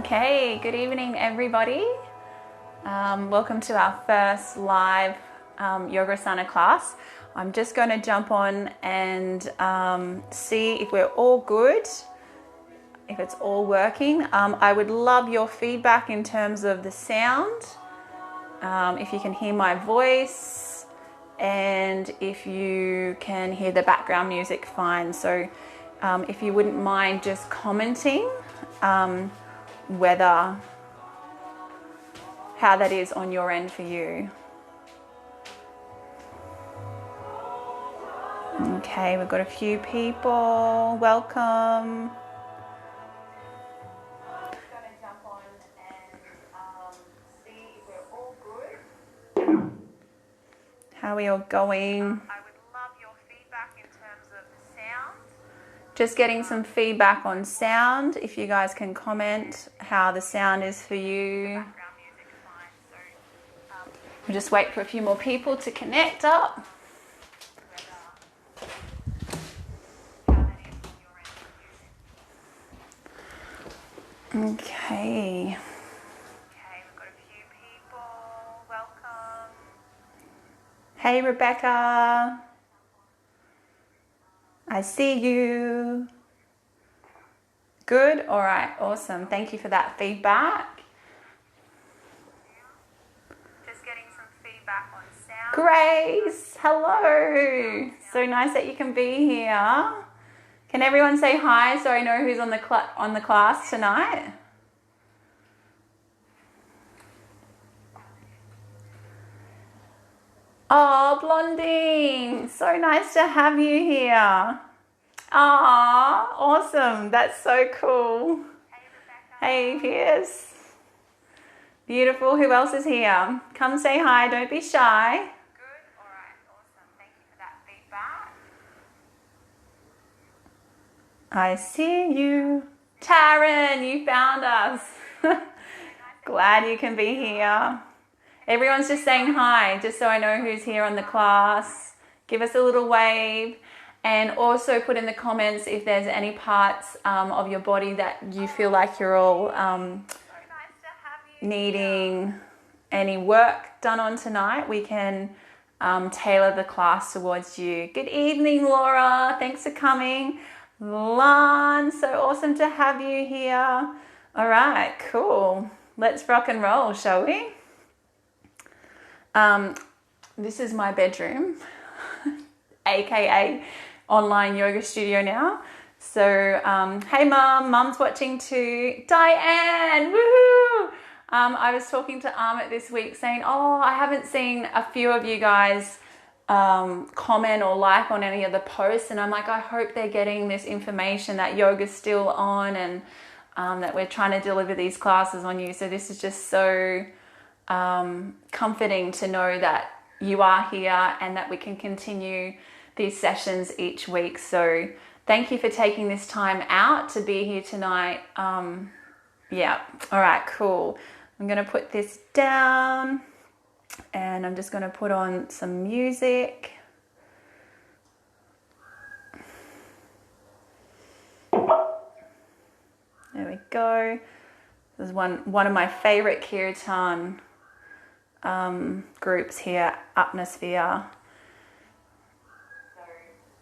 Okay, good evening everybody. Welcome to our first live yoga asana class. I'm just going to jump on and see if we're all good, if it's all working. I would love your feedback in terms of the sound, if you can hear my voice, and if you can hear the background music fine. So if you wouldn't mind just commenting whether how that is on your end for you. Okay, we've got a few people. Welcome. I'm just going to jump on and see if we're all good. How are we all going? I would love your feedback in terms of the sound. Just getting some feedback on sound. If you guys can comment how the sound is for you. We'll just wait for a few more people to connect up. Okay. We've got a few people. Welcome. Hey, Rebecca. I see you. Good. All right. Awesome. Thank you for that feedback. Just getting some feedback on sound. Grace, hello. So nice that you can be here. Can everyone say hi so I know who's on the class tonight? Oh, Blondine, so nice to have you here. Ah, awesome. That's so cool. Hey, Pierce. Beautiful. Who else is here? Come say hi. Don't be shy. Good. All right. Awesome. Thank you for that feedback. I see you. Taryn, you found us. Glad you can be here. Everyone's just saying hi, just so I know who's here on the class. Give us a little wave. And also put in the comments if there's any parts of your body that you feel like you're all needing any work done on tonight. We can tailor the class towards you. Good evening, Laura. Thanks for coming. Lan, so awesome to have you here. All right, cool. Let's rock and roll, shall we? This is my bedroom, aka online yoga studio now. So, hey mum, mum's watching too. Diane, woohoo! I was talking to Amit this week saying, I haven't seen a few of you guys comment or like on any of the posts, and I'm like, I hope they're getting this information that yoga's still on and that we're trying to deliver these classes on you. So this is just so comforting to know that you are here and that we can continue these sessions each week. So thank you for taking this time out to be here tonight. Yeah, all right, cool. I'm going to put this down and I'm just going to put on some music. There we go. This is one of my favorite kirtan groups here, Atmosphere. So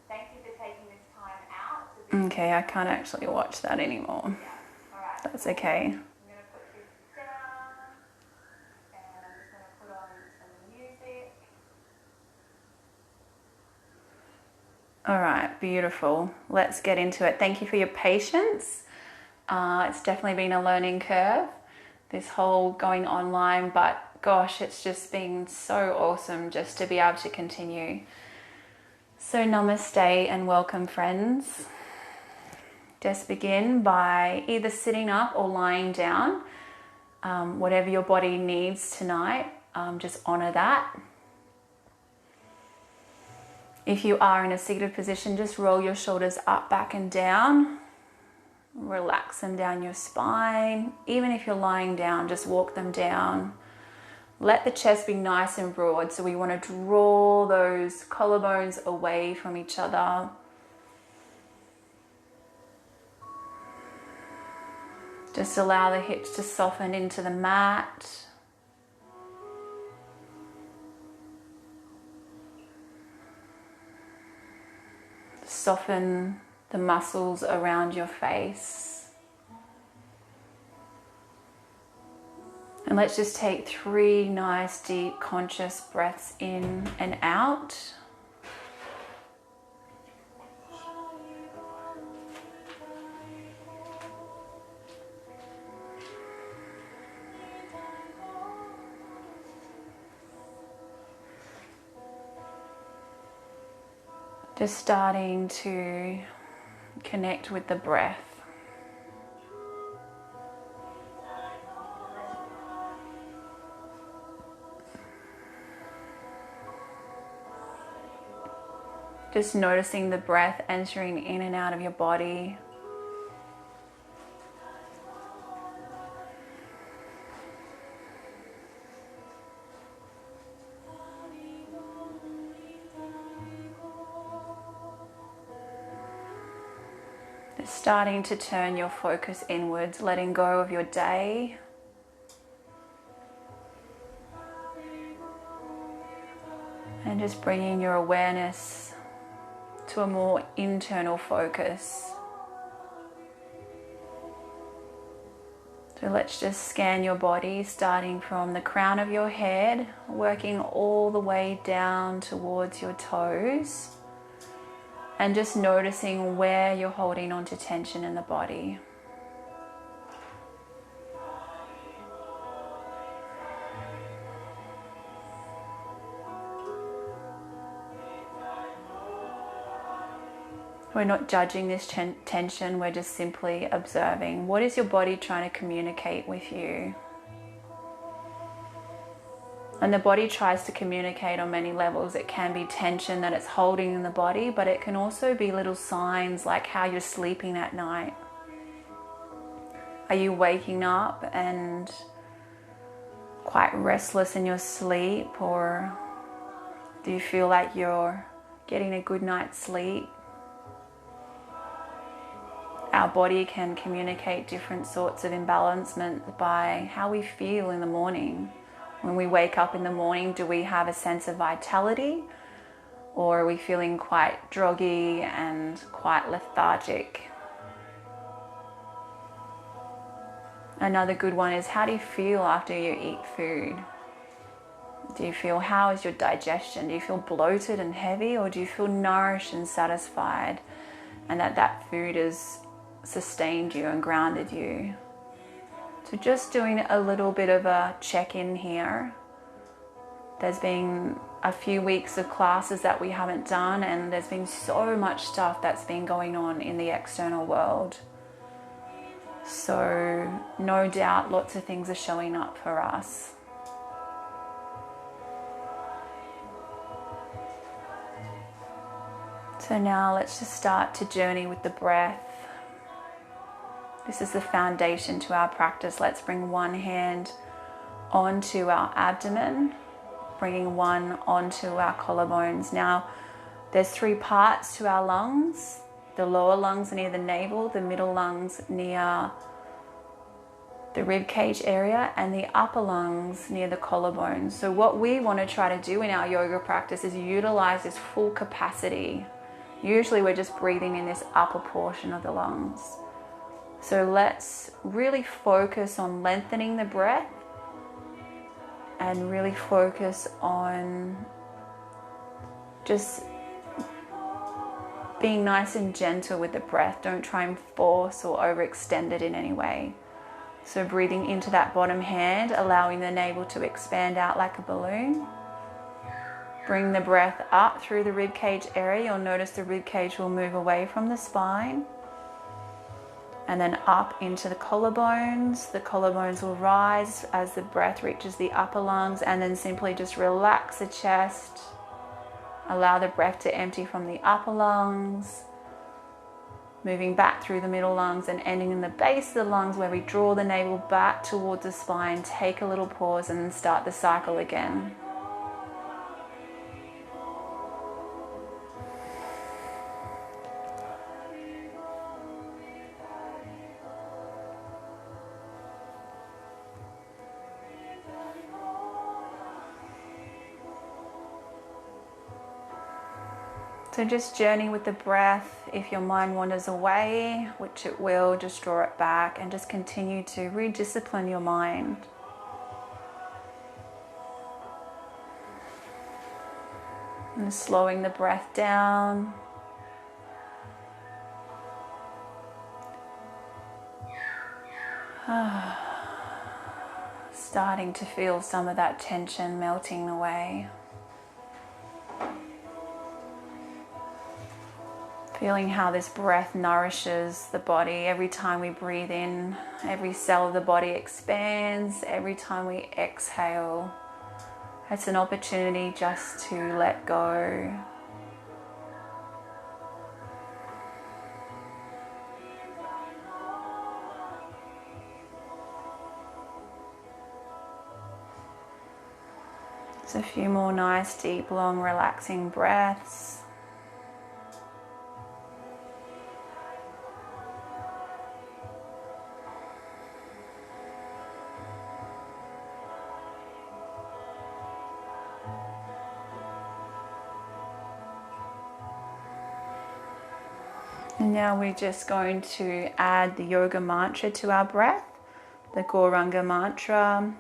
thank you for taking this time out. Okay, I can't actually watch that anymore. Yeah. All right. That's okay. I'm going to put this down and I'm just going to put on some music. All right, beautiful. Let's get into it. Thank you for your patience. It's definitely been a learning curve, this whole going online, but gosh, it's just been so awesome just to be able to continue. So namaste and welcome, friends. Just begin by either sitting up or lying down. Whatever your body needs tonight, just honor that. If you are in a seated position, just roll your shoulders up, back and down. Relax them down your spine. Even if you're lying down, just walk them down. Let the chest be nice and broad. So we want to draw those collarbones away from each other. Just allow the hips to soften into the mat. Soften the muscles around your face. And let's just take 3 nice deep conscious breaths in and out. Just starting to connect with the breath. Just noticing the breath entering in and out of your body. Just starting to turn your focus inwards, letting go of your day. And just bringing your awareness to a more internal focus. So let's just scan your body, starting from the crown of your head, working all the way down towards your toes, and just noticing where you're holding on to tension in the body. We're not judging this tension, we're just simply observing. What is your body trying to communicate with you? And the body tries to communicate on many levels. It can be tension that it's holding in the body, but it can also be little signs like how you're sleeping at night. Are you waking up and quite restless in your sleep, or do you feel like you're getting a good night's sleep? Our body can communicate different sorts of imbalancement by how we feel in the morning. When we wake up in the morning, do we have a sense of vitality, or are we feeling quite droggy and quite lethargic? Another good one is, how do you feel after you eat food? Do you feel, how is your digestion? Do you feel bloated and heavy, or do you feel nourished and satisfied, and that food has sustained you and grounded you? So just doing a little bit of a check-in here. There's been a few weeks of classes that we haven't done, and there's been so much stuff that's been going on in the external world. So no doubt lots of things are showing up for us. So now let's just start to journey with the breath. This is the foundation to our practice. Let's bring one hand onto our abdomen, bringing one onto our collarbones. Now, there's 3 parts to our lungs. The lower lungs are near the navel, the middle lungs near the rib cage area, and the upper lungs near the collarbones. So what we want to try to do in our yoga practice is utilize this full capacity. Usually we're just breathing in this upper portion of the lungs. So let's really focus on lengthening the breath and really focus on just being nice and gentle with the breath. Don't try and force or overextend it in any way. So breathing into that bottom hand, allowing the navel to expand out like a balloon. Bring the breath up through the rib cage area. You'll notice the rib cage will move away from the spine. And then up into the collarbones. The collarbones will rise as the breath reaches the upper lungs, and then simply just relax the chest. Allow the breath to empty from the upper lungs, moving back through the middle lungs and ending in the base of the lungs where we draw the navel back towards the spine. Take a little pause and then start the cycle again. So just journey with the breath. If your mind wanders away, which it will, just draw it back and just continue to rediscipline your mind. And slowing the breath down. Starting to feel some of that tension melting away. Feeling how this breath nourishes the body. Every time we breathe in, every cell of the body expands. Every time we exhale, it's an opportunity just to let go. Just a few more nice, deep, long, relaxing breaths. And now we're just going to add the yoga mantra to our breath, the Gauranga mantra.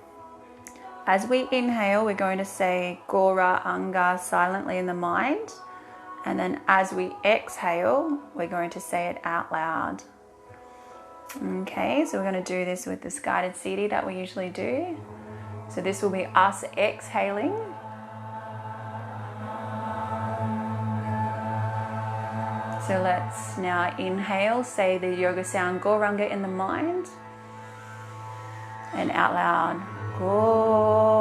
As we inhale, we're going to say Gaura Anga silently in the mind. And then as we exhale, we're going to say it out loud. Okay, so we're going to do this with this guided CD that we usually do. So this will be us exhaling. So let's now inhale, say the yoga sound Gauranga in the mind, and out loud, Gauranga.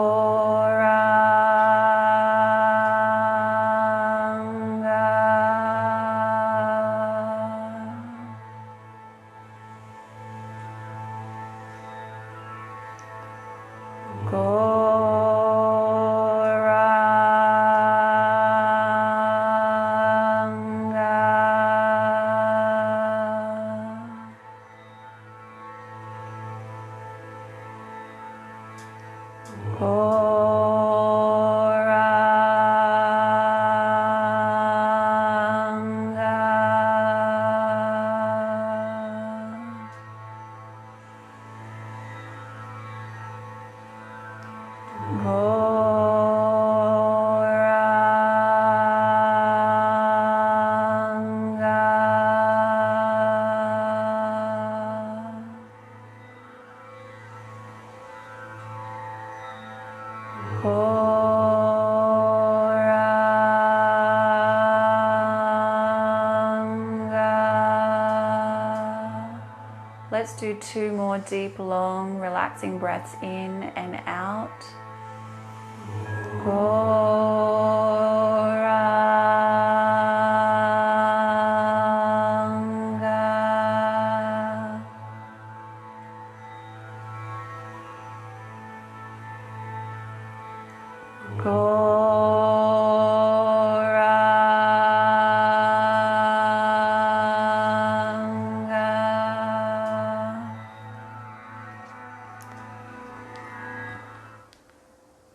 Let's do 2 more deep, long, relaxing breaths in and out.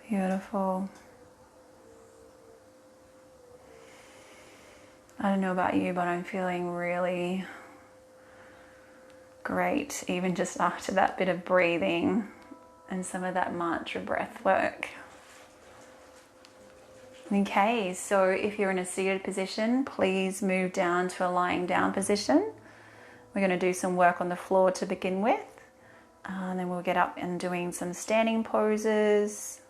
Beautiful. I don't know about you, but I'm feeling really great, even just after that bit of breathing and some of that mantra breath work. Okay, so if you're in a seated position, please move down to a lying down position. We're going to do some work on the floor to begin with, and then we'll get up and doing some standing poses.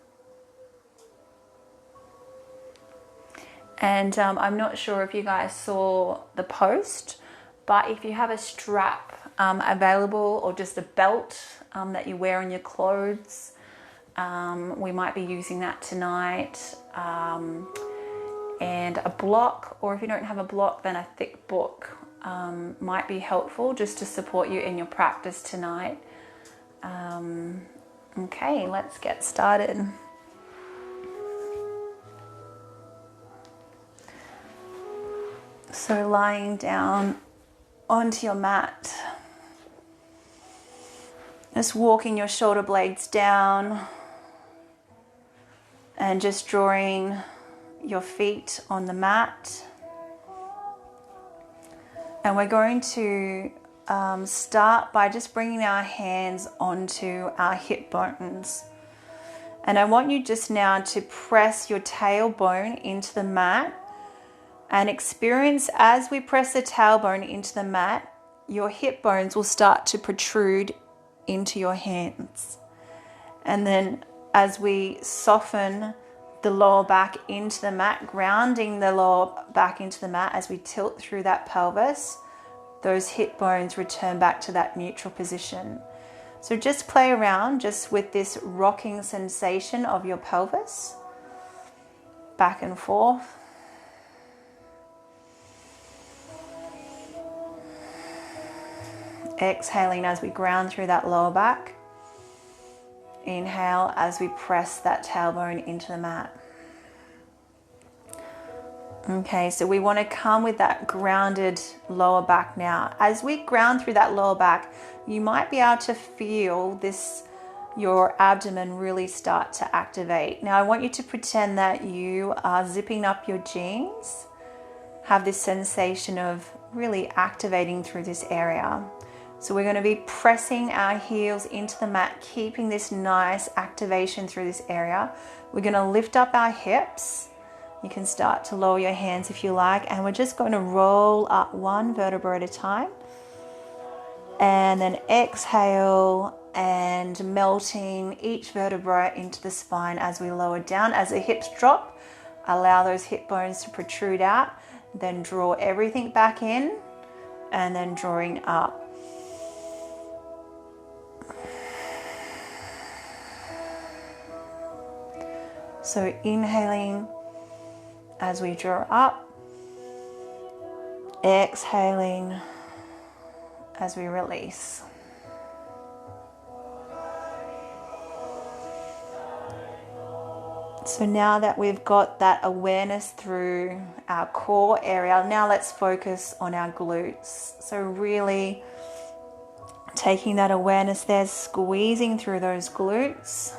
And I'm not sure if you guys saw the post, but if you have a strap available or just a belt that you wear on your clothes, we might be using that tonight. And a block, or if you don't have a block, then a thick book might be helpful just to support you in your practice tonight. Okay, let's get started. So lying down onto your mat, just walking your shoulder blades down and just drawing your feet on the mat. And we're going to start by just bringing our hands onto our hip bones. And I want you just now to press your tailbone into the mat and experience as we press the tailbone into the mat, your hip bones will start to protrude into your hands. And then as we soften the lower back into the mat, grounding the lower back into the mat as we tilt through that pelvis, those hip bones return back to that neutral position. So just play around just with this rocking sensation of your pelvis, back and forth. Exhaling as we ground through that lower back. Inhale as we press that tailbone into the mat. Okay, so we want to come with that grounded lower back now. As we ground through that lower back, you might be able to feel your abdomen really start to activate. Now I want you to pretend that you are zipping up your jeans. Have this sensation of really activating through this area. So we're going to be pressing our heels into the mat, keeping this nice activation through this area. We're going to lift up our hips. You can start to lower your hands if you like, and we're just going to roll up one vertebra at a time. And then exhale and melting each vertebra into the spine as we lower down. As the hips drop, allow those hip bones to protrude out. Then draw everything back in and then drawing up. So inhaling as we draw up, exhaling as we release. So now that we've got that awareness through our core area, now let's focus on our glutes. So really taking that awareness there, squeezing through those glutes.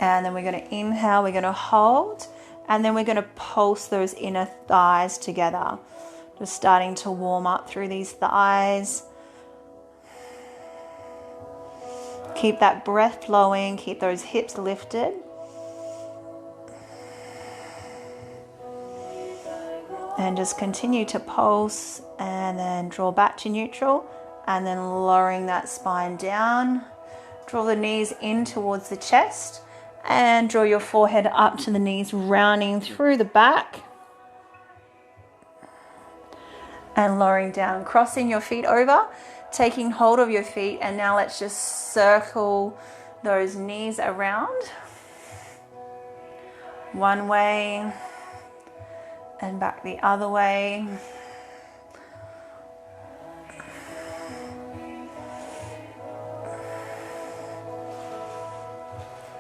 And then we're going to inhale, we're going to hold, and then we're going to pulse those inner thighs together. Just starting to warm up through these thighs. Keep that breath flowing, keep those hips lifted. And just continue to pulse and then draw back to neutral, and then lowering that spine down. Draw the knees in towards the chest. And draw your forehead up to the knees, rounding through the back. And lowering down, crossing your feet over, taking hold of your feet. And now let's just circle those knees around. One way and back the other way.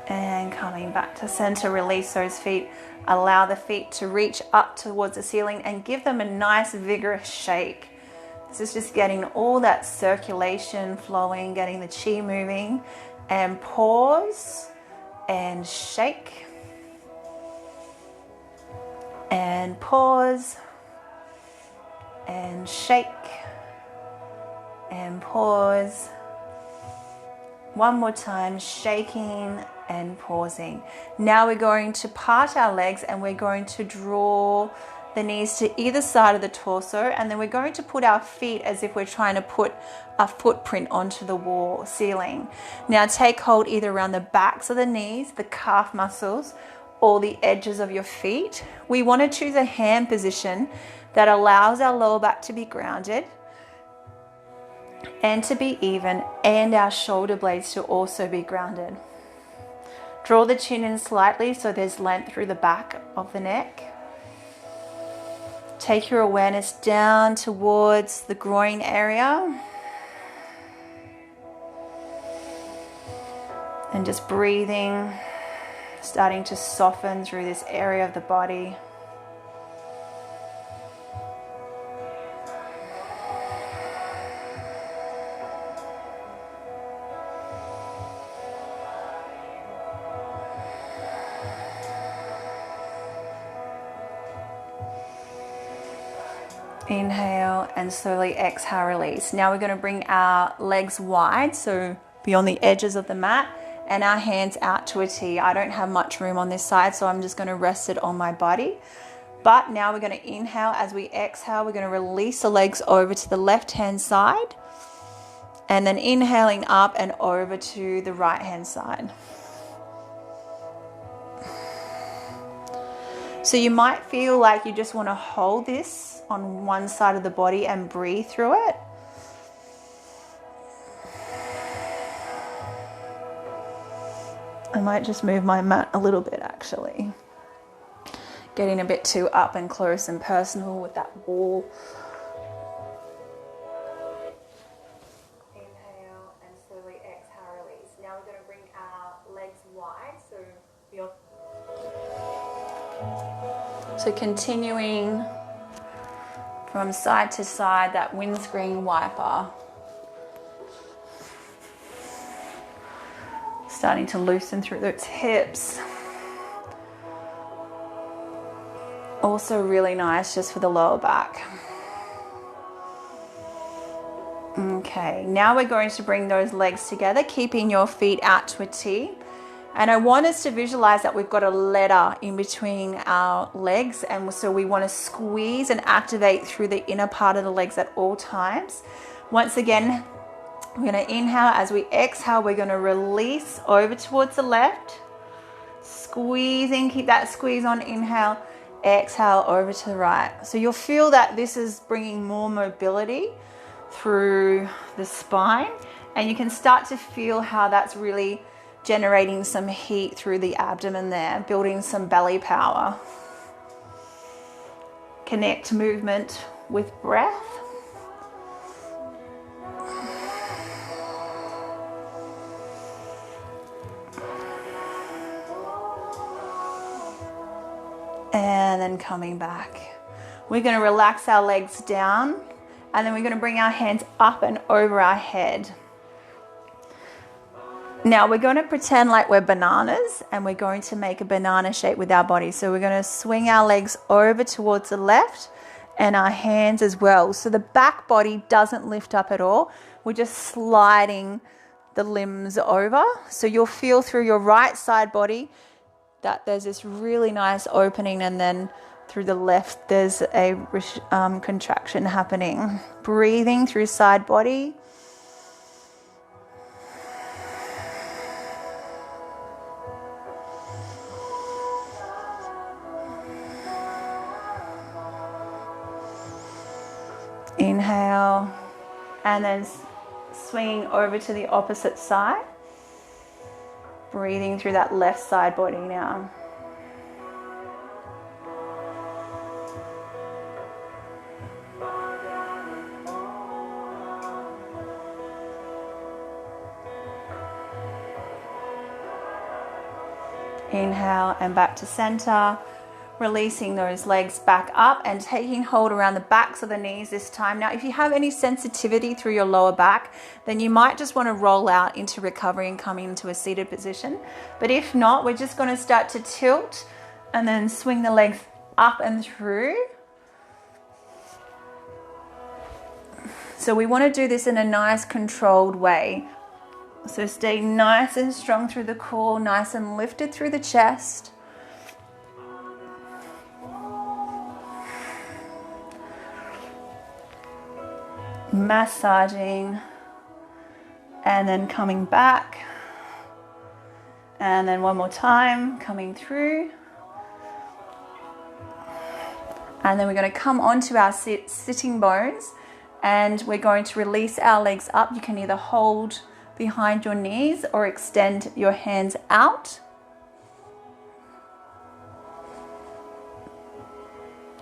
And coming back to center, release those feet. Allow the feet to reach up towards the ceiling and give them a nice vigorous shake. This is just getting all that circulation flowing, getting the chi moving. And pause and shake. And pause and shake. And pause. One more time, shaking and pausing. Now we're going to part our legs and we're going to draw the knees to either side of the torso, and then we're going to put our feet as if we're trying to put a footprint onto the wall, ceiling. Now take hold either around the backs of the knees, the calf muscles, or the edges of your feet. We want to choose a hand position that allows our lower back to be grounded and to be even, and our shoulder blades to also be grounded. Draw the chin in slightly so there's length through the back of the neck. Take your awareness down towards the groin area. And just breathing, starting to soften through this area of the body. Inhale and slowly exhale, release. Now we're going to bring our legs wide, so beyond the edges of the mat, and our hands out to a T. I don't have much room on this side, so I'm just going to rest it on my body. But now we're going to inhale. As we exhale, we're going to release the legs over to the left-hand side, and then inhaling up and over to the right-hand side. So you might feel like you just want to hold this on one side of the body and breathe through it. I might just move my mat a little bit, actually. Getting a bit too up and close and personal with that wall. Inhale and slowly exhale, release. Now we're going to bring our legs wide, so continuing from side to side, that windscreen wiper. Starting to loosen through those hips. Also really nice just for the lower back. Okay, now we're going to bring those legs together, keeping your feet out to a T. And I want us to visualize that we've got a letter in between our legs, and so we want to squeeze and activate through the inner part of the legs at all times. Once again, we're going to inhale. As we exhale, we're going to release over towards the left. Squeezing, keep that squeeze on. Inhale, exhale over to the right. So you'll feel that this is bringing more mobility through the spine, and you can start to feel how that's really generating some heat through the abdomen there, building some belly power. Connect movement with breath. And then coming back. We're going to relax our legs down, and then we're going to bring our hands up and over our head. Now we're going to pretend like we're bananas, and we're going to make a banana shape with our body. So we're going to swing our legs over towards the left and our hands as well. So the back body doesn't lift up at all. We're just sliding the limbs over. So you'll feel through your right side body that there's this really nice opening, and then through the left there's a contraction happening. Breathing through side body. Inhale, and then swinging over to the opposite side. Breathing through that left side body now. Inhale and back to center. Releasing those legs back up and taking hold around the backs of the knees this time. Now, if you have any sensitivity through your lower back, then you might just want to roll out into recovery and come into a seated position. But if not, we're just going to start to tilt and then swing the legs up and through. So we want to do this in a nice controlled way. So stay nice and strong through the core, nice and lifted through the chest. Massaging, and then coming back, and then one more time coming through, and then we're going to come onto our sitting bones, and we're going to release our legs up. You can either hold behind your knees or extend your hands out,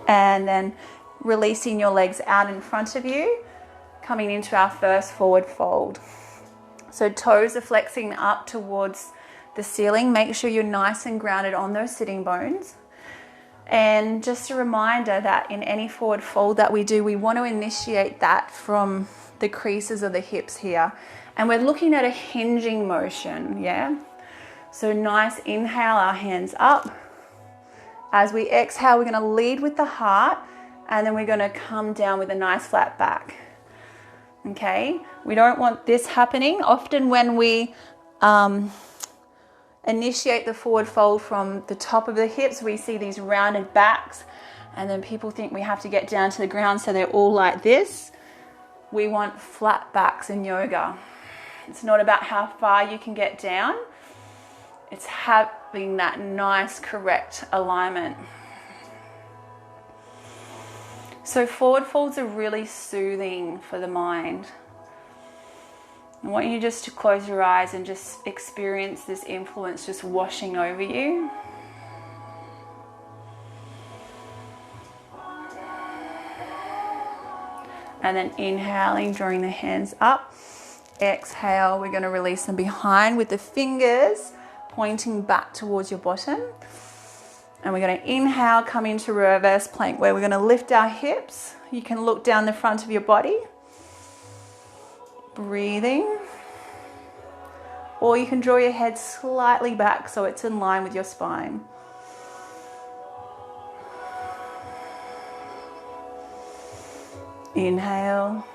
and then releasing your legs out in front of you, coming into our first forward fold. So toes are flexing up towards the ceiling. Make sure you're nice and grounded on those sitting bones. And just a reminder that in any forward fold that we do, we want to initiate that from the creases of the hips here. And we're looking at a hinging motion, yeah? So nice inhale, our hands up. As we exhale, we're going to lead with the heart and then we're going to come down with a nice flat back. Okay, we don't want this happening. Often when we initiate the forward fold from the top of the hips, we see these rounded backs, and then people think we have to get down to the ground so they're all like this. We want flat backs in yoga. It's not about how far you can get down. It's having that nice, correct alignment. So forward folds are really soothing for the mind. I want you just to close your eyes and just experience this influence just washing over you. And then inhaling, drawing the hands up. Exhale, we're going to release them behind with the fingers pointing back towards your bottom. And we're going to inhale, come into reverse plank where we're going to lift our hips. You can look down the front of your body. Breathing. Or you can draw your head slightly back so it's in line with your spine. Inhale,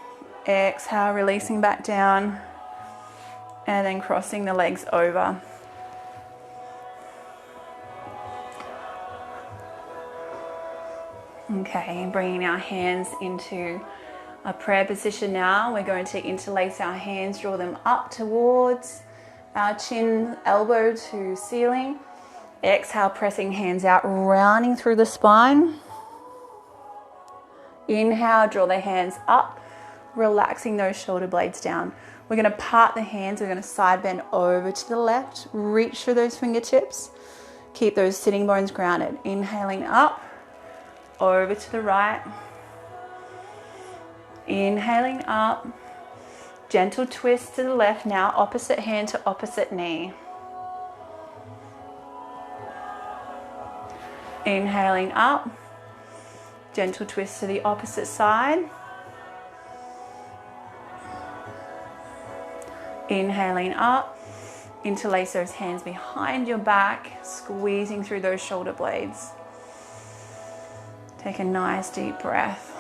exhale, releasing back down, and then crossing the legs over. Okay, bringing our hands into a prayer position now. We're going to interlace our hands, draw them up towards our chin, elbow to ceiling. Exhale, pressing hands out, rounding through the spine. Inhale, draw the hands up, relaxing those shoulder blades down. We're going to part the hands. We're going to side bend over to the left, reach for those fingertips. Keep those sitting bones grounded. Inhaling up, over to the right. Inhaling up, gentle twist to the left now, opposite hand to opposite knee. Inhaling up, gentle twist to the opposite side. Inhaling up, interlace those hands behind your back, squeezing through those shoulder blades. Take a nice deep breath.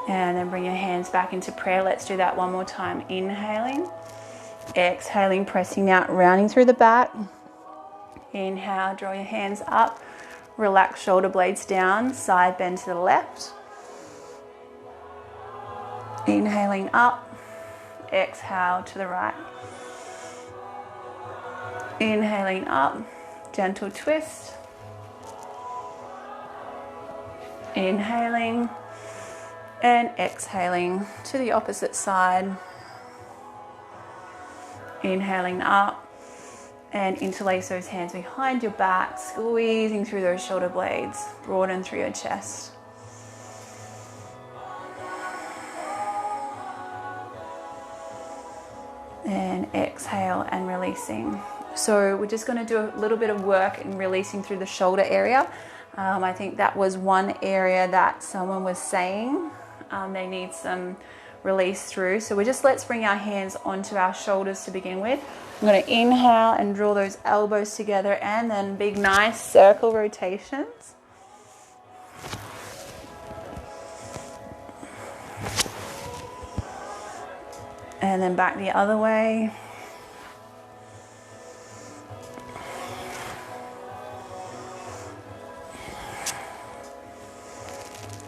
And then bring your hands back into prayer. Let's do that one more time. Inhaling, exhaling, pressing out, rounding through the back. Inhale, draw your hands up, relax shoulder blades down, side bend to the left. Inhaling up, exhale to the right. Inhaling up, gentle twist. Inhaling and exhaling to the opposite side. Inhaling up. And interlace those hands behind your back, squeezing through those shoulder blades, broaden through your chest. And exhale and releasing. So we're just going to do a little bit of work in releasing through the shoulder area. I think that was one area that someone was saying they need some release through. So let's bring our hands onto our shoulders to begin with. I'm going to inhale and draw those elbows together, and then big nice circle rotations. And then back the other way.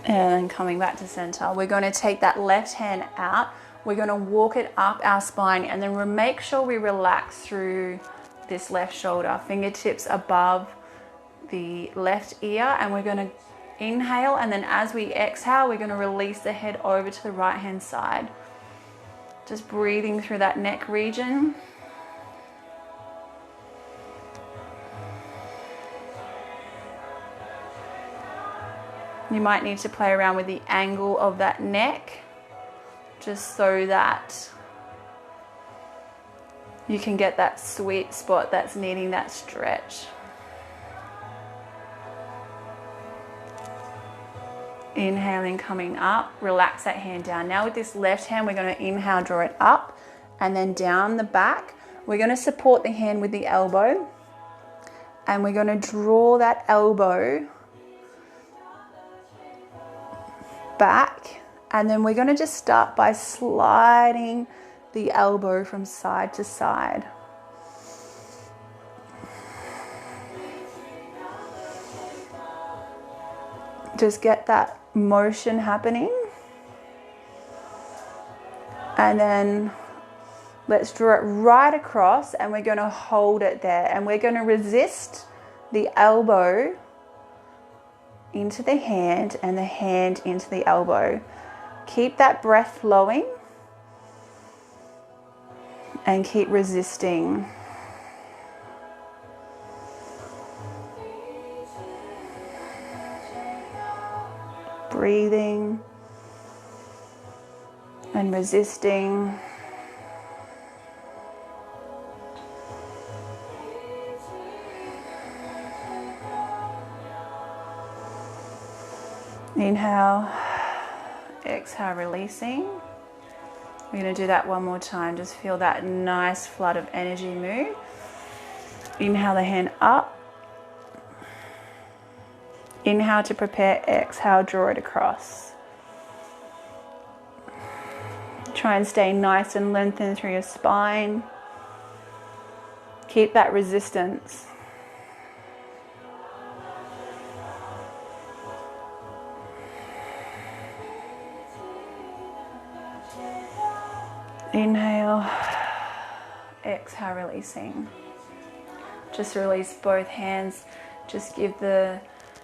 And then coming back to center. We're going to take that left hand out. We're going to walk it up our spine, and then make sure we relax through this left shoulder. Fingertips above the left ear, and we're going to inhale, and then as we exhale, we're going to release the head over to the right hand side. Just breathing through that neck region. You might need to play around with the angle of that neck, just so that you can get that sweet spot that's needing that stretch. Inhaling, coming up, relax that hand down. Now with this left hand, we're going to inhale, draw it up, and then down the back. We're going to support the hand with the elbow. And we're going to draw that elbow back, and then we're going to just start by sliding the elbow from side to side. Just get that motion happening. And then let's draw it right across, and we're going to hold it there, and we're going to resist the elbow into the hand and the hand into the elbow. Keep that breath flowing and keep resisting. Breathing and resisting. Inhale, exhale, releasing. We're going to do that one more time. Just feel that nice flood of energy move. Inhale the hand up. Inhale to prepare, exhale, draw it across. Try and stay nice and lengthened through your spine. Keep that resistance. Inhale, exhale, releasing. Just release both hands. Just give the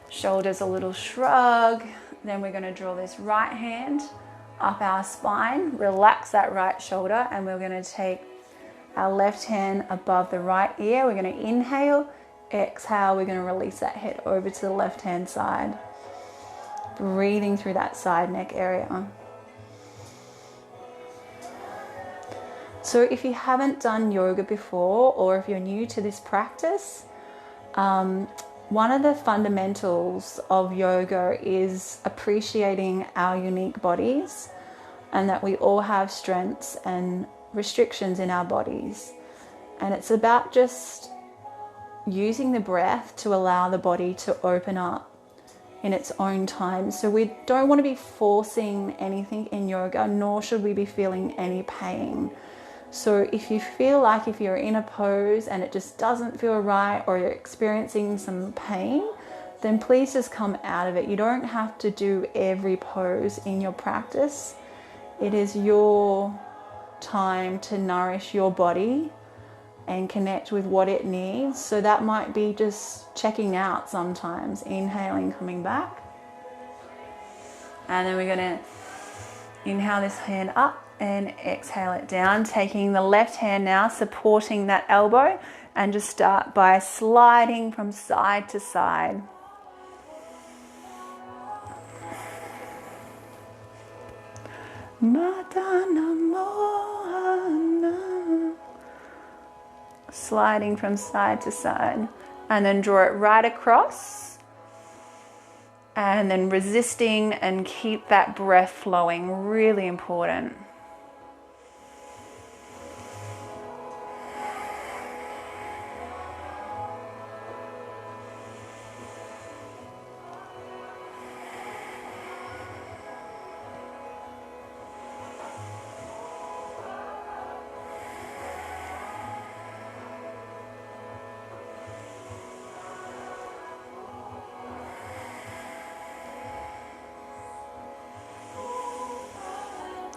shoulders a little shrug. Then we're going to draw this right hand up our spine. Relax that right shoulder, and we're going to take our left hand above the right ear. We're going to inhale, exhale. We're going to release that head over to the left hand side. Breathing through that side neck area. So if you haven't done yoga before, or if you're new to this practice, one of the fundamentals of yoga is appreciating our unique bodies, and that we all have strengths and restrictions in our bodies. And it's about just using the breath to allow the body to open up in its own time. So we don't want to be forcing anything in yoga, nor should we be feeling any pain. So if you feel like if you're in a pose and it just doesn't feel right, or you're experiencing some pain, then please just come out of it. You don't have to do every pose in your practice. It is your time to nourish your body and connect with what it needs. So that might be just checking out sometimes, inhaling, coming back. And then we're going to inhale this hand up and exhale it down, taking the left hand now, supporting that elbow, and just start by sliding from side to side. Sliding from side to side, and then draw it right across, and then resisting, and keep that breath flowing, really important.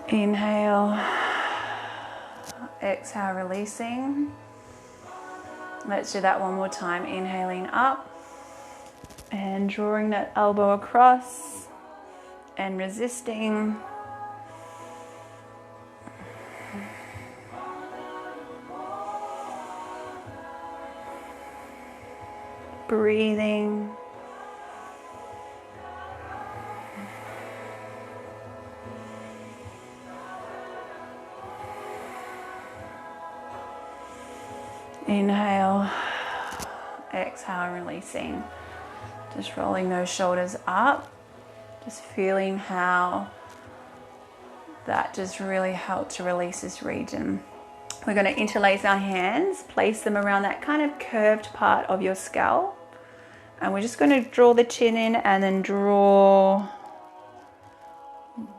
Inhale, exhale, releasing. Let's do that one more time. Inhaling up and drawing that elbow across and resisting. Breathing. Inhale, exhale, releasing. Just rolling those shoulders up, just feeling how that just really helped to release this region. We're going to interlace our hands, place them around that kind of curved part of your skull. And we're just going to draw the chin in and then draw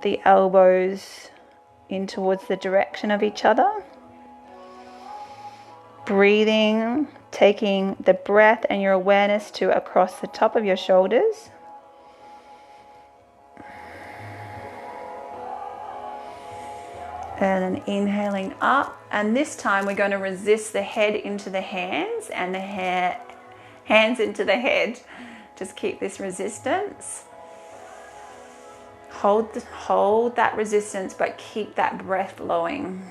the elbows in towards the direction of each other. Breathing, taking the breath and your awareness to across the top of your shoulders. And then inhaling up. And this time we're going to resist the head into the hands and the hands into the head. Just keep this resistance. Hold that resistance, but keep that breath flowing.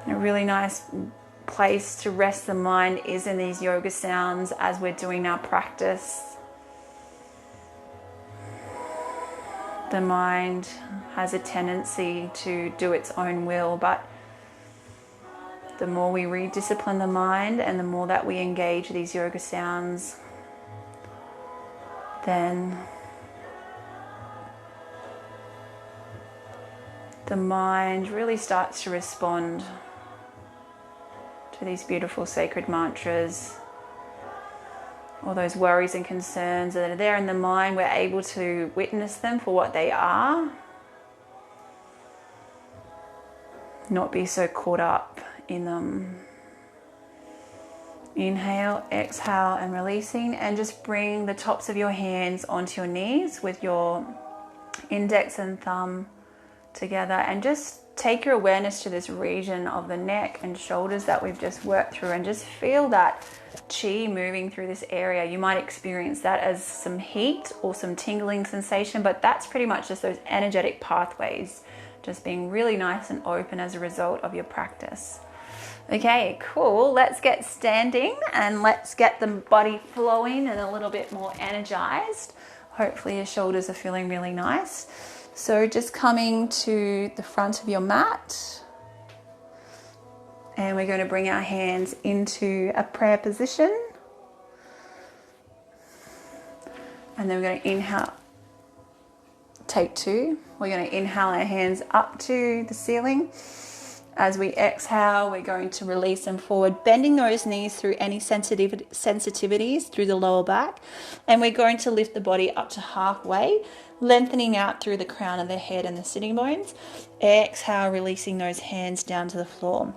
A really nice place to rest the mind is in these yoga sounds as we're doing our practice. The mind has a tendency to do its own will, but the more we rediscipline the mind and the more that we engage these yoga sounds, then the mind really starts to respond to these beautiful sacred mantras. All those worries and concerns that are there in the mind, we're able to witness them for what they are. Not be so caught up in them. Inhale, exhale, and releasing. And just bring the tops of your hands onto your knees with your index and thumb together. And just take your awareness to this region of the neck and shoulders that we've just worked through, and just feel that chi moving through this area. You might experience that as some heat or some tingling sensation, but that's pretty much just those energetic pathways just being really nice and open as a result of your practice. Okay, cool. Let's get standing and let's get the body flowing and a little bit more energized. Hopefully your shoulders are feeling really nice. So just coming to the front of your mat, and we're going to bring our hands into a prayer position. And then we're going to inhale, take two. We're going to inhale our hands up to the ceiling. As we exhale, we're going to release them forward, bending those knees through any sensitivities through the lower back. And we're going to lift the body up to halfway, lengthening out through the crown of the head and the sitting bones. Exhale, releasing those hands down to the floor.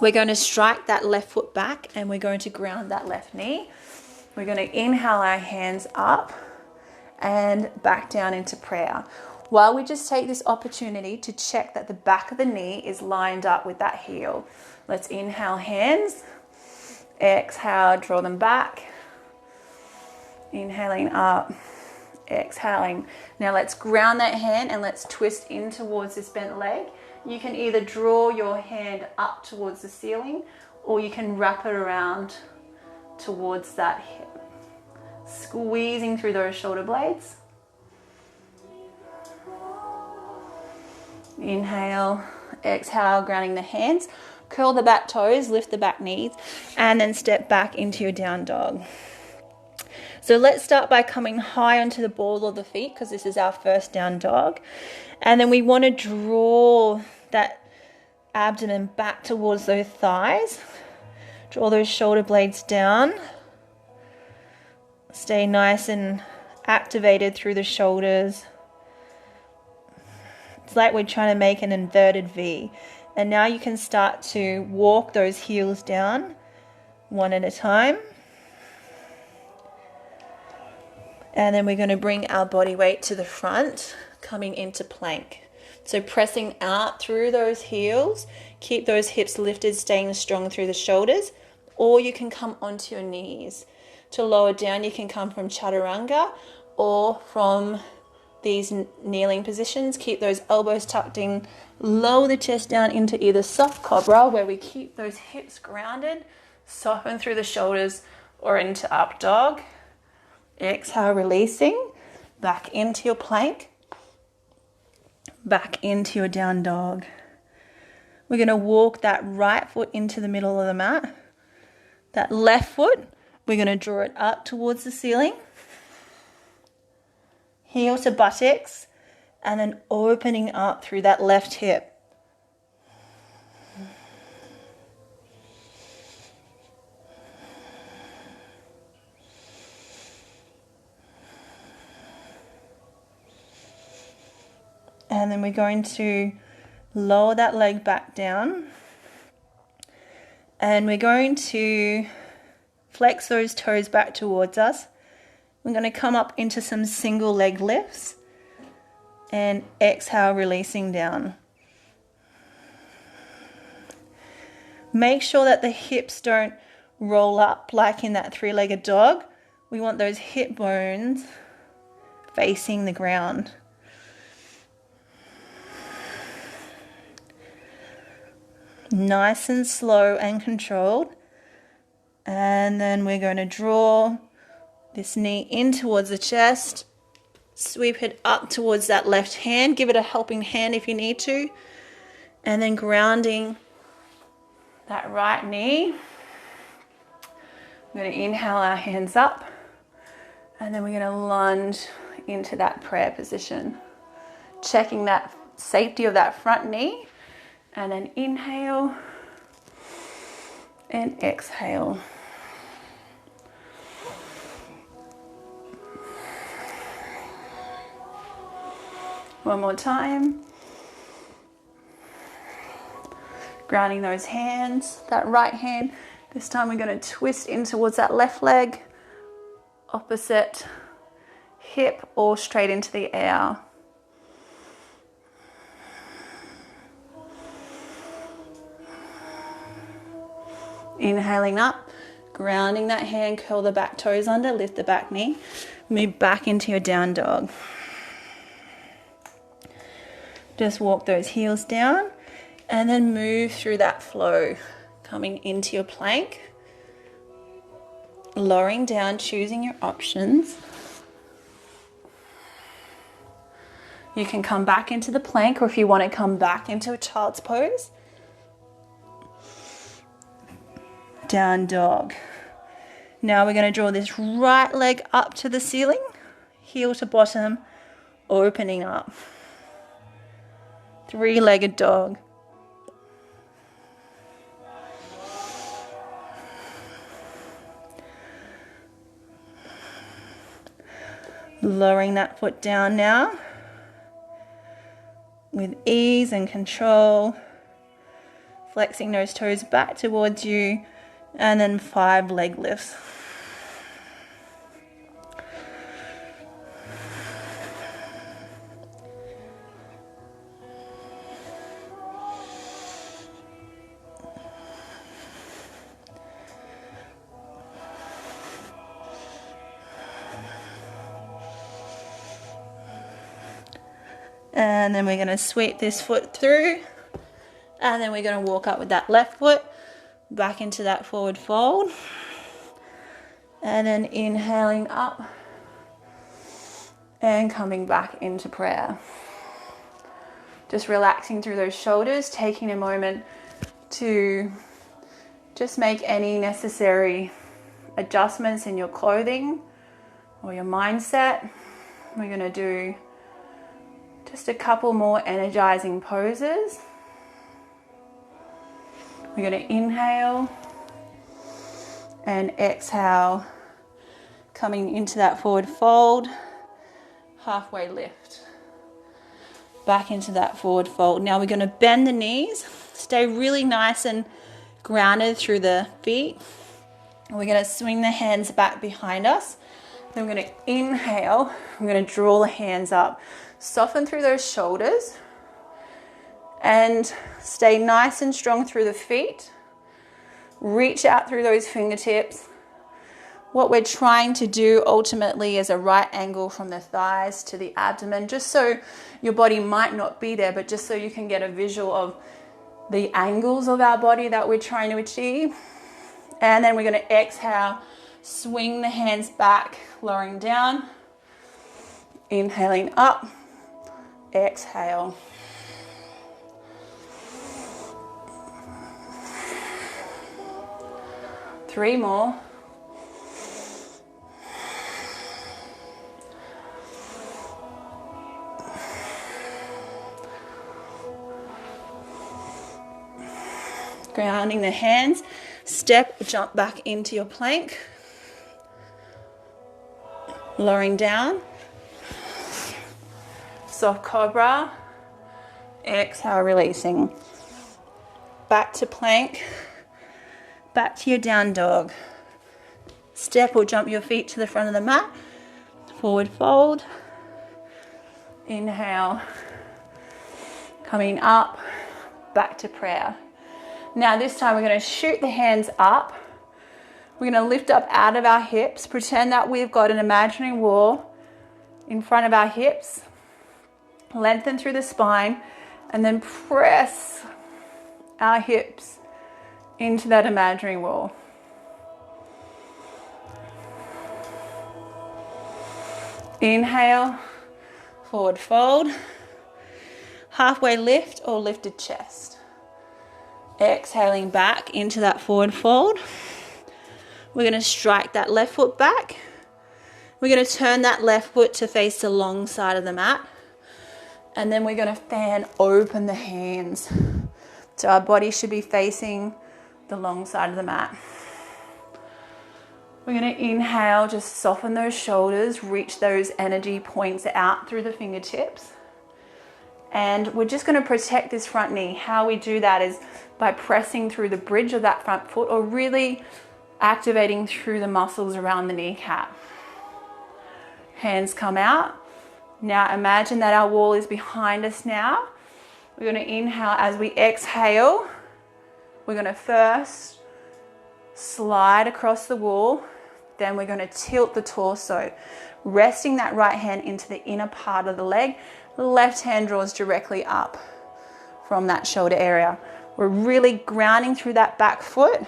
We're going to strike that left foot back and we're going to ground that left knee. We're going to inhale our hands up and back down into prayer. While we just take this opportunity to check that the back of the knee is lined up with that heel. Let's inhale hands. Exhale, draw them back. Inhaling up. Exhaling. Now let's ground that hand and let's twist in towards this bent leg. You can either draw your hand up towards the ceiling or you can wrap it around towards that hip. Squeezing through those shoulder blades. Inhale, exhale, grounding the hands. Curl the back toes, lift the back knees, and then step back into your down dog. So let's start by coming high onto the ball of the feet because this is our first down dog. And then we want to draw that abdomen back towards those thighs. Draw those shoulder blades down. Stay nice and activated through the shoulders. It's like we're trying to make an inverted V. And now you can start to walk those heels down one at a time. And then we're going to bring our body weight to the front, coming into plank. So pressing out through those heels, keep those hips lifted, staying strong through the shoulders, or you can come onto your knees. To lower down, you can come from chaturanga or from these kneeling positions. Keep those elbows tucked in, lower the chest down into either soft cobra, where we keep those hips grounded, soften through the shoulders, or into up dog. Exhale, releasing, back into your plank, back into your down dog. We're going to walk that right foot into the middle of the mat. That left foot, we're going to draw it up towards the ceiling. heel to buttocks, and then opening up through that left hip. And then we're going to lower that leg back down. And we're going to flex those toes back towards us. We're going to come up into some single leg lifts. And exhale, releasing down. Make sure that the hips don't roll up like in that three-legged dog. We want those hip bones facing the ground. Nice and slow and controlled. And then we're going to draw this knee in towards the chest. Sweep it up towards that left hand. Give it a helping hand if you need to. And then grounding that right knee. We're going to inhale our hands up. And then we're going to lunge into that prayer position. Checking that safety of that front knee. And then inhale and exhale. One more time. Grounding those hands, that right hand. This time we're going to twist in towards that left leg, opposite hip, or straight into the air. Inhaling up, grounding that hand, curl the back toes under, lift the back knee, move back into your down dog. Just walk those heels down and then move through that flow, coming into your plank, lowering down, choosing your options. You can come back into the plank, or if you want to come back into a child's pose, down dog. Now we're going to draw this right leg up to the ceiling, heel to bottom, opening up. Three-legged dog. Lowering that foot down now with ease and control. Flexing those toes back towards you. And then 5 leg lifts. And then we're going to sweep this foot through. And then we're going to walk up with that left foot. Back into that forward fold. And then inhaling up. And coming back into prayer. Just relaxing through those shoulders. Taking a moment to just make any necessary adjustments in your clothing or your mindset. We're going to do just a couple more energizing poses. We're going to inhale and exhale, coming into that forward fold, halfway lift, back into that forward fold. Now we're going to bend the knees, stay really nice and grounded through the feet. We're going to swing the hands back behind us. Then we're going to inhale, we're going to draw the hands up, soften through those shoulders. And stay nice and strong through the feet. Reach out through those fingertips. What we're trying to do ultimately is a right angle from the thighs to the abdomen, just so your body might not be there, but just so you can get a visual of the angles of our body that we're trying to achieve. And then we're going to exhale, swing the hands back, lowering down, inhaling up, exhale. Three more. Grounding the hands. Step, jump back into your plank. Lowering down. Soft cobra. Exhale, releasing. Back to plank. Back to your down dog. Step or jump your feet to the front of the mat. Forward fold. Inhale. Coming up. Back to prayer. Now this time we're going to shoot the hands up. We're going to lift up out of our hips. Pretend that we've got an imaginary wall in front of our hips. Lengthen through the spine and then press our hips into that imaginary wall. Inhale, forward fold, halfway lift or lifted chest. Exhaling back into that forward fold. We're going to strike that left foot back. We're going to turn that left foot to face the long side of the mat. And then we're going to fan open the hands. So our body should be facing the long side of the mat. We're going to inhale, just soften those shoulders, reach those energy points out through the fingertips. And we're just going to protect this front knee. How we do that is by pressing through the bridge of that front foot or really activating through the muscles around the kneecap. Hands come out. Now imagine that our wall is behind us now. We're going to inhale. As we exhale, we're going to first slide across the wall. Then we're going to tilt the torso, resting that right hand into the inner part of the leg. The left hand draws directly up from that shoulder area. We're really grounding through that back foot.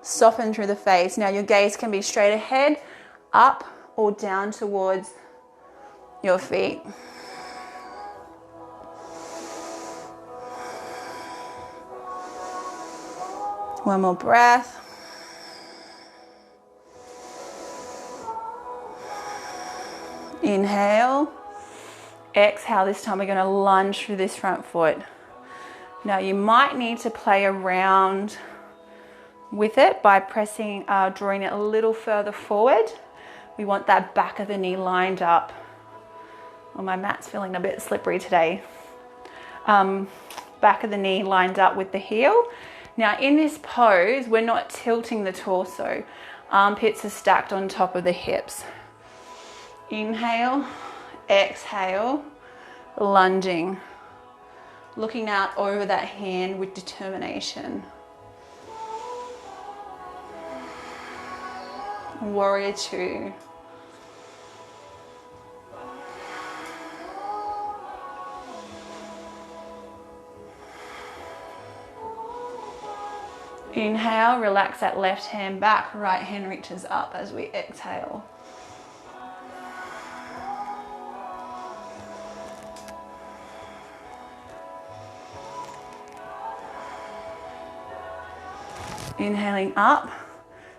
Soften through the face. Now your gaze can be straight ahead, up or down towards your feet. One more breath. Inhale. Exhale. This time we're going to lunge through this front foot. Now you might need to play around with it by pressing, drawing it a little further forward. We want that back of the knee lined up. Well, my mat's feeling a bit slippery today. Back of the knee lined up with the heel. Now in this pose, we're not tilting the torso. Armpits are stacked on top of the hips. Inhale, exhale, lunging. Looking out over that hand with determination. Warrior two. Inhale, relax that left hand back, right hand reaches up as we exhale. Inhaling up,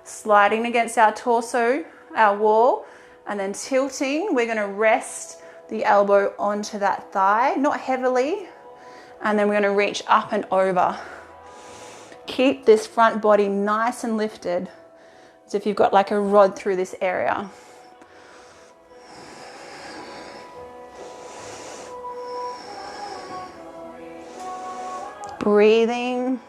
sliding against our torso, our wall, and then tilting. We're going to rest the elbow onto that thigh, not heavily, and then we're going to reach up and over. Keep this front body nice and lifted, as if you've got like a rod through this area. Breathing.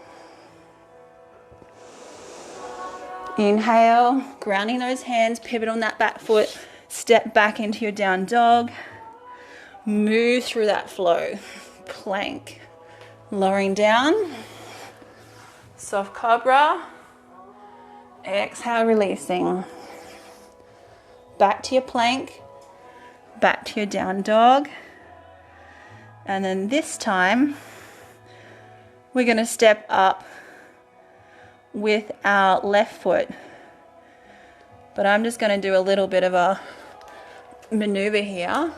Inhale, grounding those hands, pivot on that back foot, step back into your down dog, move through that flow, plank, lowering down, soft cobra, exhale, releasing, back to your plank, back to your down dog, and then this time we're going to step up with our left foot, but I'm just going to do a little bit of a maneuver here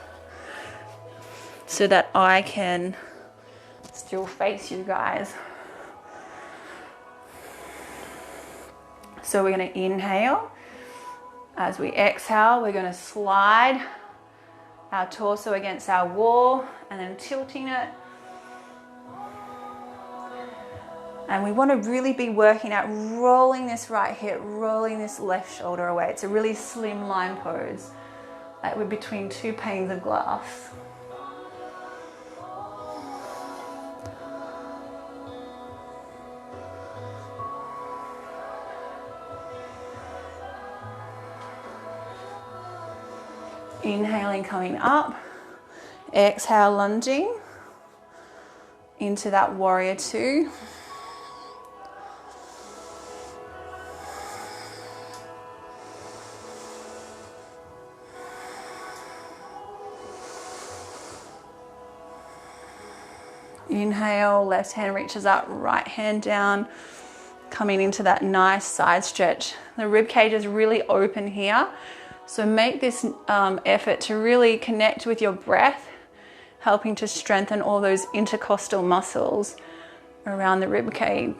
so that I can still face you guys. So we're going to inhale. As we exhale, we're going to slide our torso against our wall and then tilting it. And we want to really be working at rolling this right hip, rolling this left shoulder away. It's a really slim line pose. Like we're between two panes of glass. Inhaling, coming up. Exhale, lunging into that warrior two. Inhale, left hand reaches up, right hand down, coming into that nice side stretch. The rib cage is really open here, so make this effort to really connect with your breath, helping to strengthen all those intercostal muscles around the rib cage.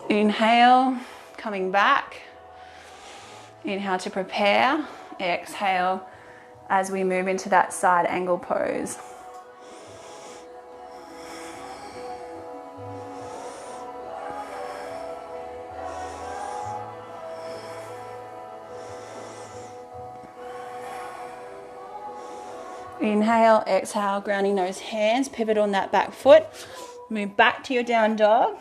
Inhale, coming back. Inhale to prepare. Exhale as we move into that side angle pose. Inhale, exhale, grounding those hands, pivot on that back foot. Move back to your down dog.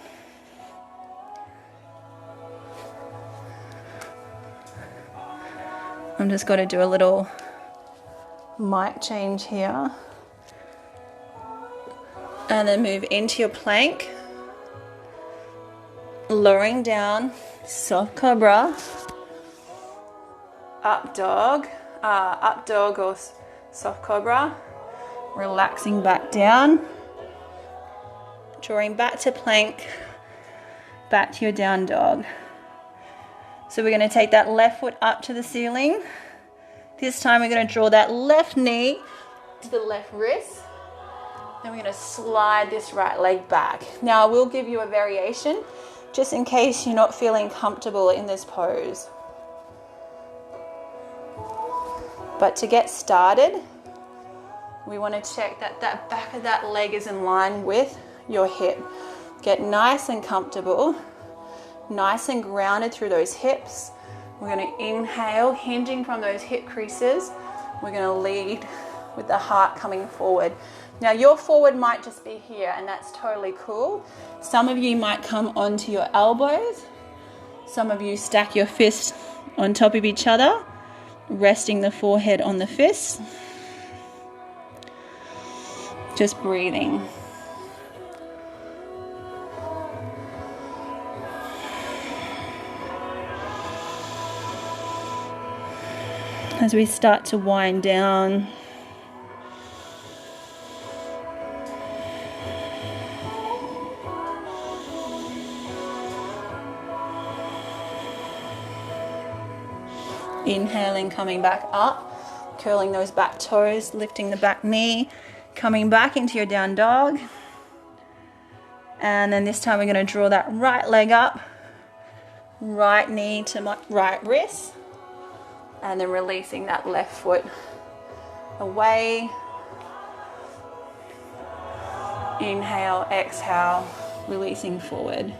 I'm just going to do a little mic change here. And then move into your plank. Lowering down, soft cobra. Up dog or soft cobra. Relaxing back down. Drawing back to plank. Back to your down dog. So we're going to take that left foot up to the ceiling. This time we're going to draw that left knee to the left wrist. Then we're going to slide this right leg back. Now I will give you a variation just in case you're not feeling comfortable in this pose. But to get started, we want to check that that back of that leg is in line with your hip. Get nice and comfortable. Nice and grounded through those hips. We're going to inhale, hinging from those hip creases. We're going to lead with the heart coming forward. Now your forward might just be here, and that's totally cool. Some of you might come onto your elbows. Some of you stack your fists on top of each other, resting the forehead on the fists. Just breathing. As we start to wind down, inhaling, coming back up, curling those back toes, lifting the back knee, coming back into your down dog. And then this time we're going to draw that right leg up, right knee to my right wrist. And then releasing that left foot away. Inhale, exhale, releasing forward.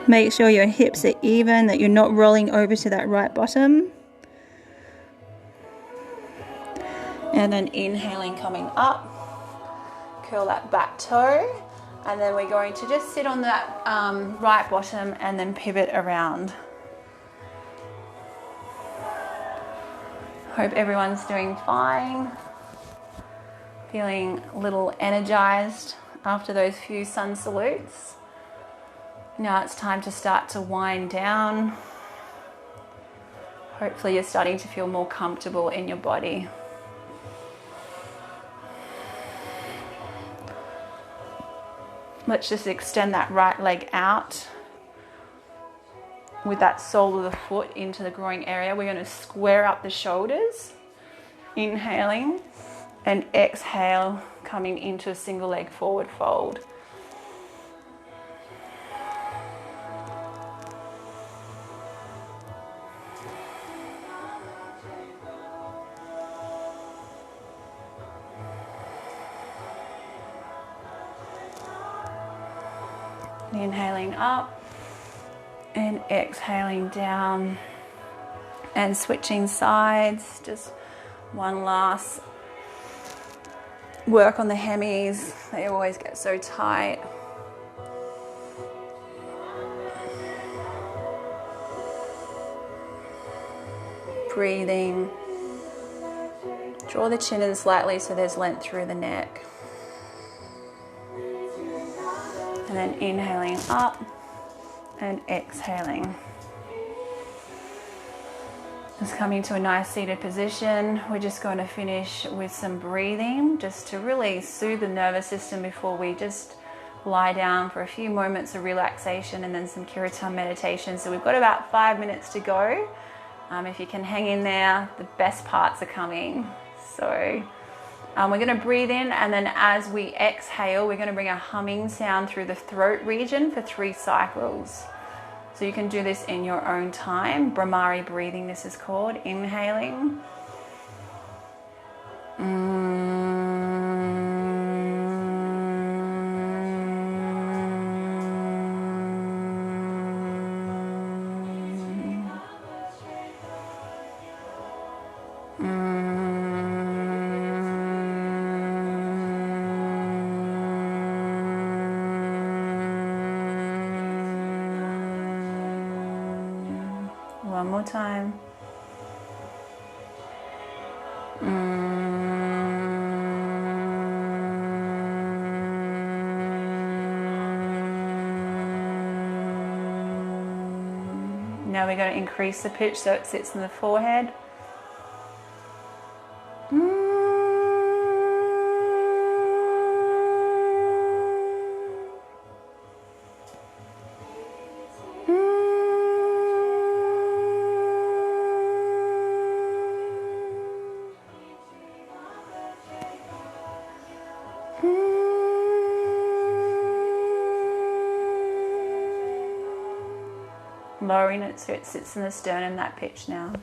Make sure your hips are even, that you're not rolling over to that right bottom. And then inhaling, coming up. Curl that back toe. And then we're going to just sit on that right bottom and then pivot around. Hope everyone's doing fine. Feeling a little energized after those few sun salutes. Now it's time to start to wind down. Hopefully you're starting to feel more comfortable in your body. Let's just extend that right leg out with that sole of the foot into the groin area. We're going to square up the shoulders, inhaling, and exhale, coming into a single leg forward fold. Inhaling up and exhaling down, and switching sides. Just one last work on the hemis. They always get so tight. Breathing. Draw the chin in slightly so there's length through the neck. And then inhaling up and exhaling. Just coming to a nice seated position. We're just going to finish with some breathing just to really soothe the nervous system before we just lie down for a few moments of relaxation and then some kirtan meditation. So we've got about 5 minutes to go. If you can hang in there, the best parts are coming. So we're going to breathe in, and then as we exhale, we're going to bring a humming sound through the throat region for 3 cycles. So you can do this in your own time. Brahmari breathing, this is called. Inhaling. One more time. Now we're going to increase the pitch so it sits in the forehead. Lowering it so it sits in the sternum, that pitch now.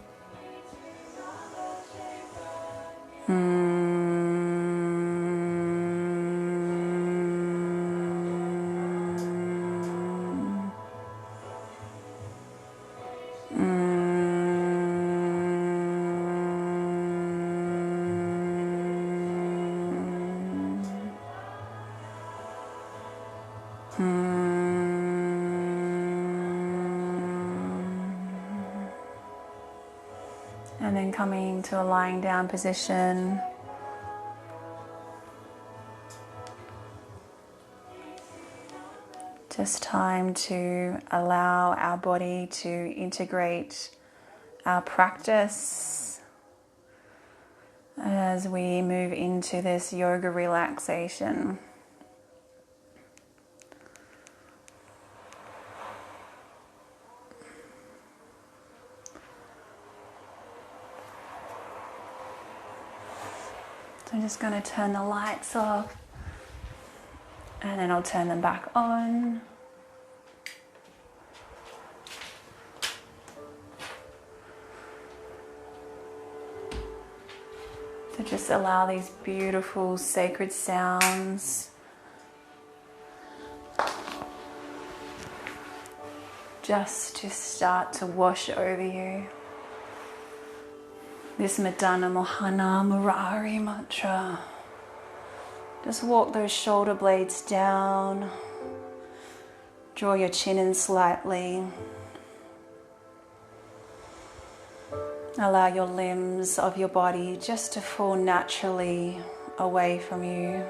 And then coming to a lying down position. Just time to allow our body to integrate our practice as we move into this yoga relaxation. I'm just going to turn the lights off and then I'll turn them back on. So just allow these beautiful sacred sounds just to start to wash over you. This Madana Mohana Murari mantra. Just walk those shoulder blades down. Draw your chin in slightly. Allow your limbs of your body just to fall naturally away from you.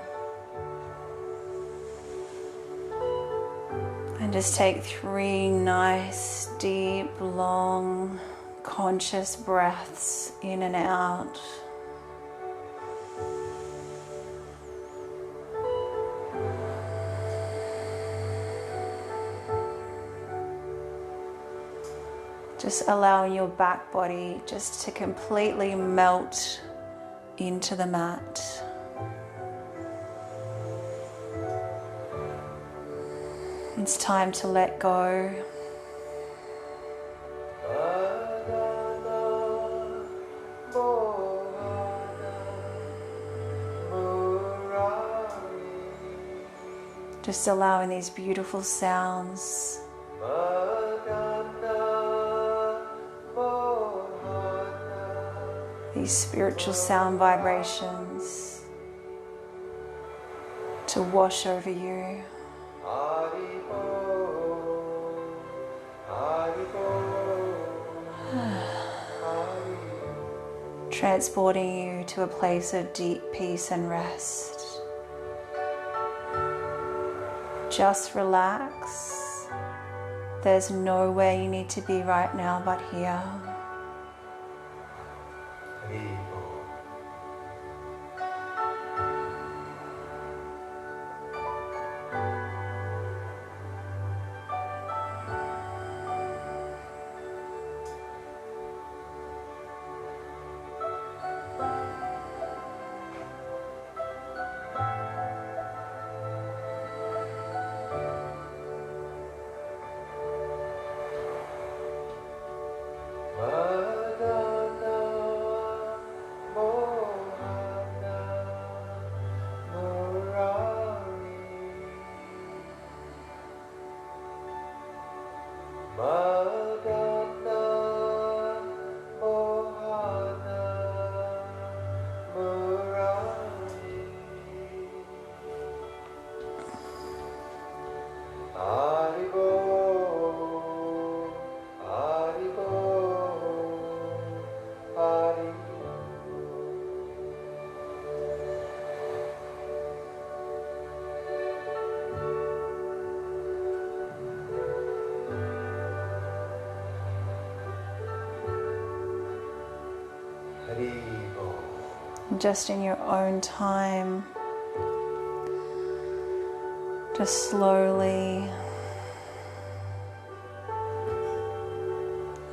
And just take 3 nice, deep, long, conscious breaths in and out. Just allowing your back body just to completely melt into the mat. It's time to let go. Just allowing these beautiful sounds these spiritual sound vibrations to wash over you. Transporting you to a place of deep peace and rest. Just relax. There's nowhere you need to be right now but here. Just in your own time, just slowly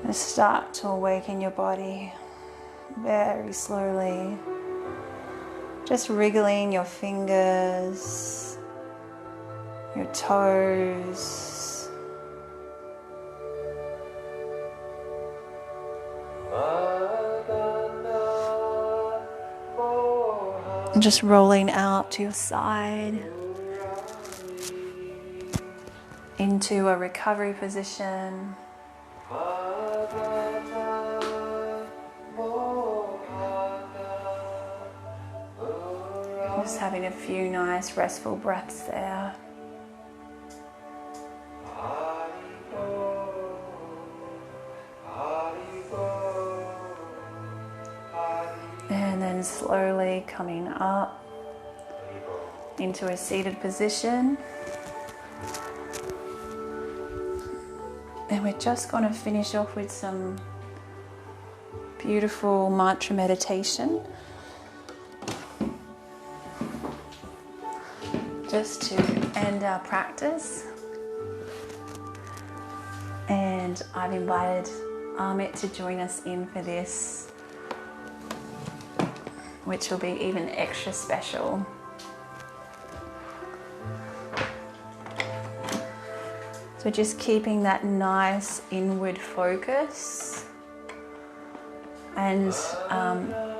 just start to awaken your body very slowly. Just wriggling your fingers, your toes. And just rolling out to your side into a recovery position. Just having a few nice restful breaths there. And then slowly coming up into a seated position. And we're just going to finish off with some beautiful mantra meditation. Just to end our practice. And I've invited Amit to join us in for this, which will be even extra special. So just keeping that nice inward focus. And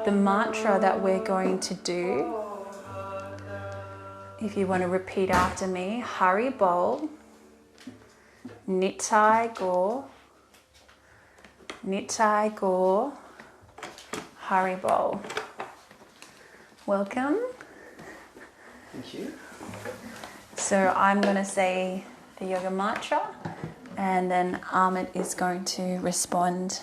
the mantra that we're going to do, if you want to repeat after me, Hari Bol, Nitai Gaur, Nitai Gaur, Hari Bol. Welcome. Thank you. So I'm going to say the yoga mantra and then Amit is going to respond.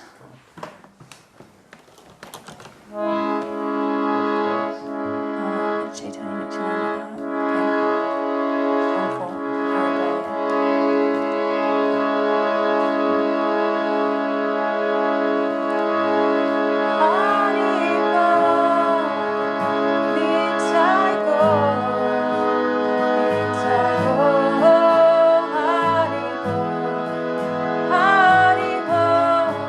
Hari Bol.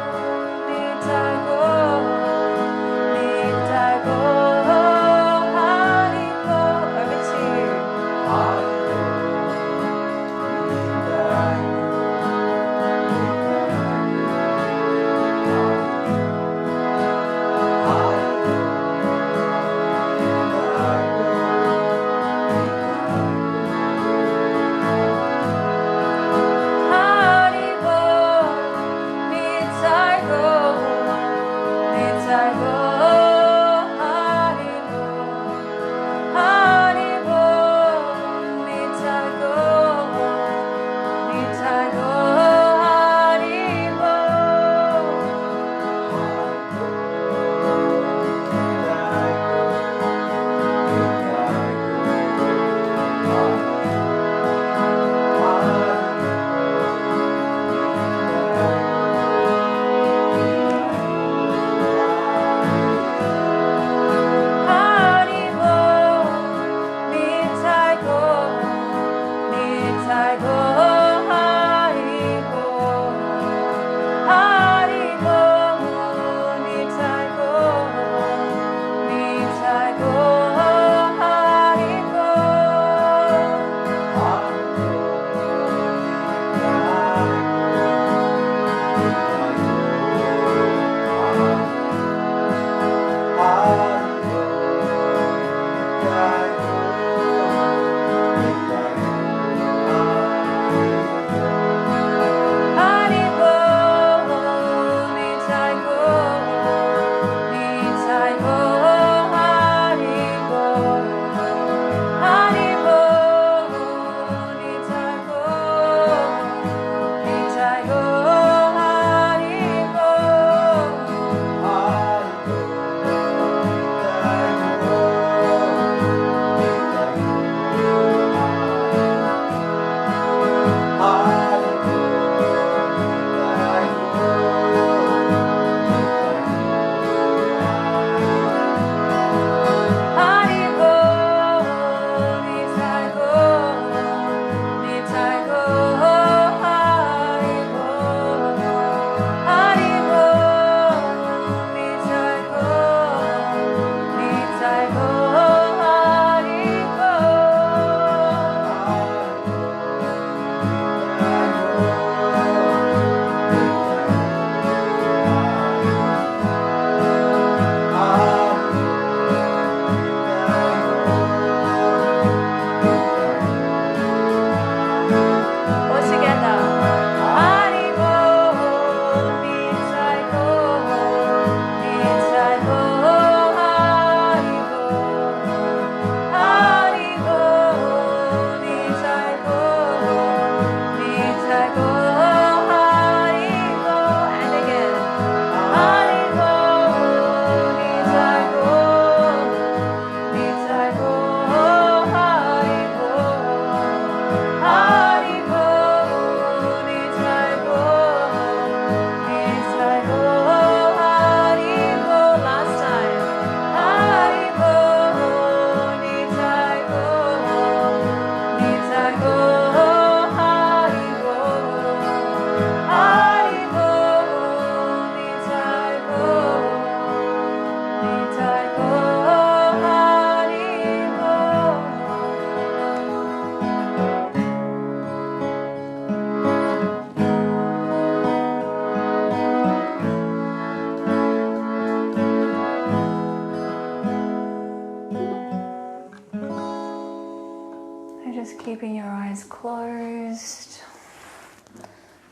Keeping your eyes closed,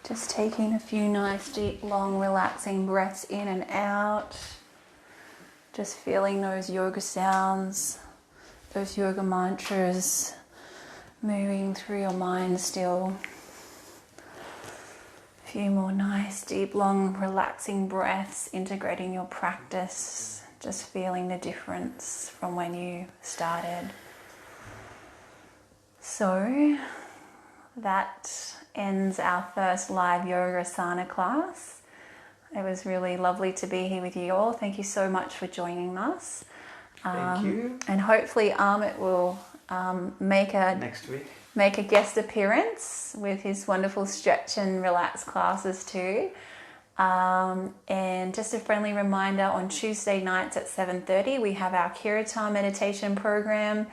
just taking a few nice, deep, long, relaxing breaths in and out, just feeling those yoga sounds, those yoga mantras moving through your mind still. A few more nice, deep, long, relaxing breaths, integrating your practice, just feeling the difference from when you started. So that ends our first live yoga asana class. It was really lovely to be here with you all. Thank you so much for joining us. Thank you. And hopefully Amit will make a guest appearance with his wonderful stretch and relax classes too. And just a friendly reminder, on Tuesday nights at 7:30 we have our Kirtan meditation program.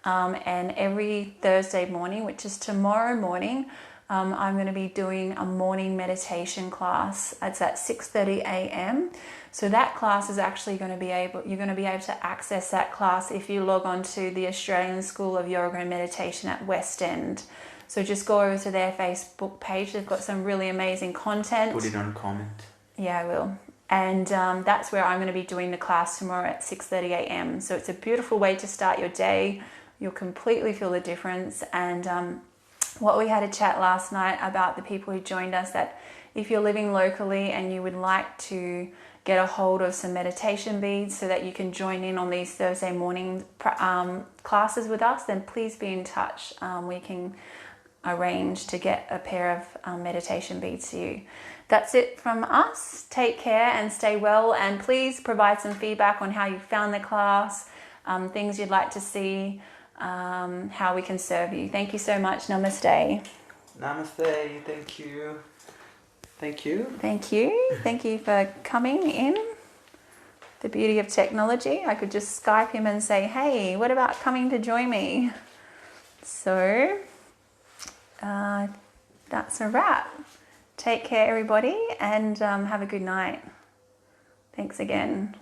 And every Thursday morning, which is tomorrow morning, I'm going to be doing a morning meditation class. It's at 6:30 a.m. So that class is actually you're going to be able to access that class if you log on to the Australian School of Yoga and Meditation at West End. So just go over to their Facebook page. They've got some really amazing content. Put it on comment. Yeah, I will. And that's where I'm going to be doing the class tomorrow at 6:30 a.m. So it's a beautiful way to start your day. You'll completely feel the difference. And what we had a chat last night about the people who joined us, that if you're living locally and you would like to get a hold of some meditation beads so that you can join in on these Thursday morning classes with us, then please be in touch. We can arrange to get a pair of meditation beads to you. That's it from us. Take care and stay well, and please provide some feedback on how you found the class, things you'd like to see, how we can serve you. Thank you so much. Namaste. Namaste. Thank you. Thank you. Thank you. Thank you for coming in. The beauty of technology. I could just Skype him and say, hey, what about coming to join me? So that's a wrap. Take care, everybody, and have a good night. Thanks again.